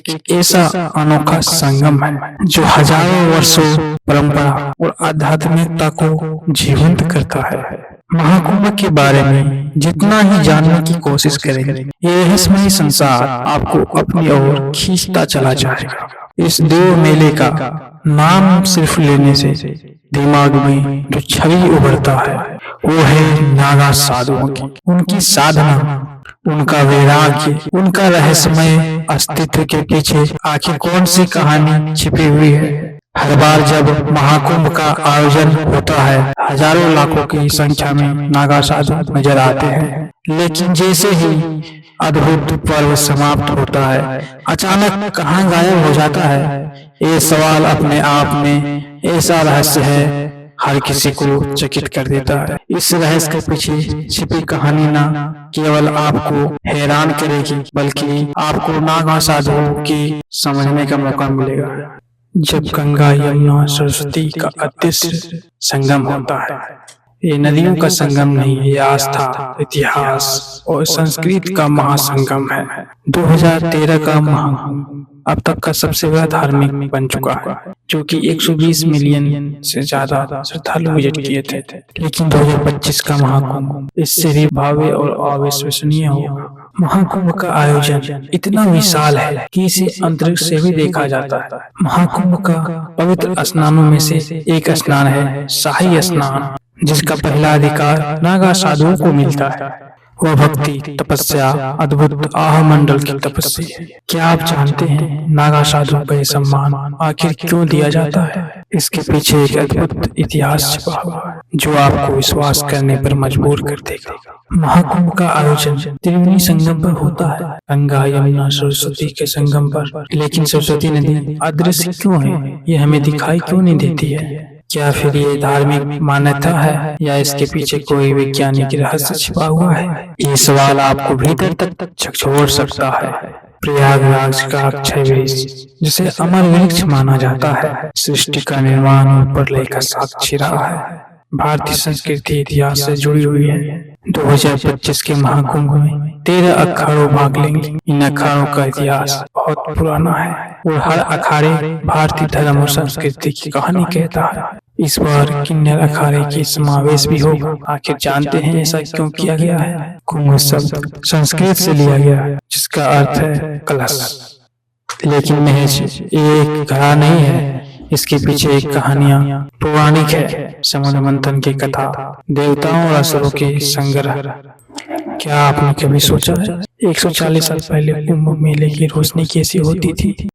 एक ऐसा अनोखा संगम है जो हजारों वर्षों परंपरा और आध्यात्मिकता को जीवंत करता है। महाकुंभ के बारे में जितना ही जानने की कोशिश करेंगे, ये रहस्यमय संसार आपको अपनी ओर खींचता चला जाएगा। इस देव मेले का नाम सिर्फ लेने से दिमाग में जो छवि उभरता है वो है नागा साधुओं की, उनकी साधना, उनका वैराग्य, उनका रहस्यमय अस्तित्व के पीछे आखिर कौन सी कहानी छिपी हुई है। हर बार जब महाकुंभ का आयोजन होता है, हजारों लाखों की संख्या में नागा साधु नजर आते हैं, लेकिन जैसे ही अद्भुत पर्व समाप्त होता है, अचानक कहां गायब हो जाता है। ये सवाल अपने आप में ऐसा रहस्य है, हर किसी को चकित कर देता है। इस रहस्य के पीछे छिपी कहानी ना केवल आपको हैरान करेगी, बल्कि आपको नागा साधुओं की समझने का मौका मिलेगा। जब गंगा यमुना सरस्वती का अदृश्य संगम होता है, ये नदियों का संगम नहीं, ये आस्था, इतिहास और संस्कृति का महासंगम है। 2013 का महाकुंभ अब तक का सबसे बड़ा धार्मिक बन चुका है, जो कि 120 मिलियन से ज्यादा श्रद्धालु विजिट किए थे। लेकिन 2025 का महाकुंभ इससे भी भव्य और अविश्वसनीय होगा। महाकुंभ का आयोजन इतना विशाल है कि इसे अंतरिक्ष से भी देखा जाता है। महाकुंभ का पवित्र स्नानों में से एक स्नान है शाही स्नान, जिसका पहला अधिकार नागा साधुओं को मिलता है। वह भक्ति, तपस्या, अद्भुत आह मंडल की तपस्या है। क्या आप जानते हैं नागा साधुओं का ये सम्मान आखिर क्यों दिया जाता है? इसके पीछे एक अद्भुत इतिहास छिपा हुआ है जो आपको विश्वास करने पर मजबूर कर देगा। महाकुंभ का आयोजन त्रिवेणी संगम पर होता है, गंगा यमुना सरस्वती के संगम पर। लेकिन सरस्वती नदी अदृश्य क्यों है? ये हमें दिखाई क्यों नहीं देती है? क्या फिर ये धार्मिक मान्यता है या इसके पीछे कोई वैज्ञानिक रहस्य छिपा हुआ है? ये सवाल आपको भीतर तक झकझोर सकता है। प्रयागराज का अक्षय वृक्ष, जिसे अमर वृक्ष माना जाता है, सृष्टि का निर्माण और प्रलय का साक्षी रहा है। भारतीय संस्कृति इतिहास से जुड़ी हुई है। 2025 के महाकुंभ में 13 अखाड़ों भाग लेंगे। इन अखाड़ों का इतिहास बहुत पुराना है और हर अखाड़े भारतीय धर्म और संस्कृति की कहानी कहता है। इस बार किन्नर अखाड़े की समावेश भी होगा। आखिर जानते हैं ऐसा क्यों किया गया है? कुंभ शब्द संस्कृत से लिया गया है, जिसका अर्थ है कलश। लेकिन महज एक घड़ा नहीं है, इसके पीछे एक कहानियां पौराणिक है। समुद्र मंथन की कथा, देवताओं और असुरों के संग्रह। क्या आपने कभी सोचा है 140 साल पहले कुंभ मेले की रोशनी कैसी होती थी?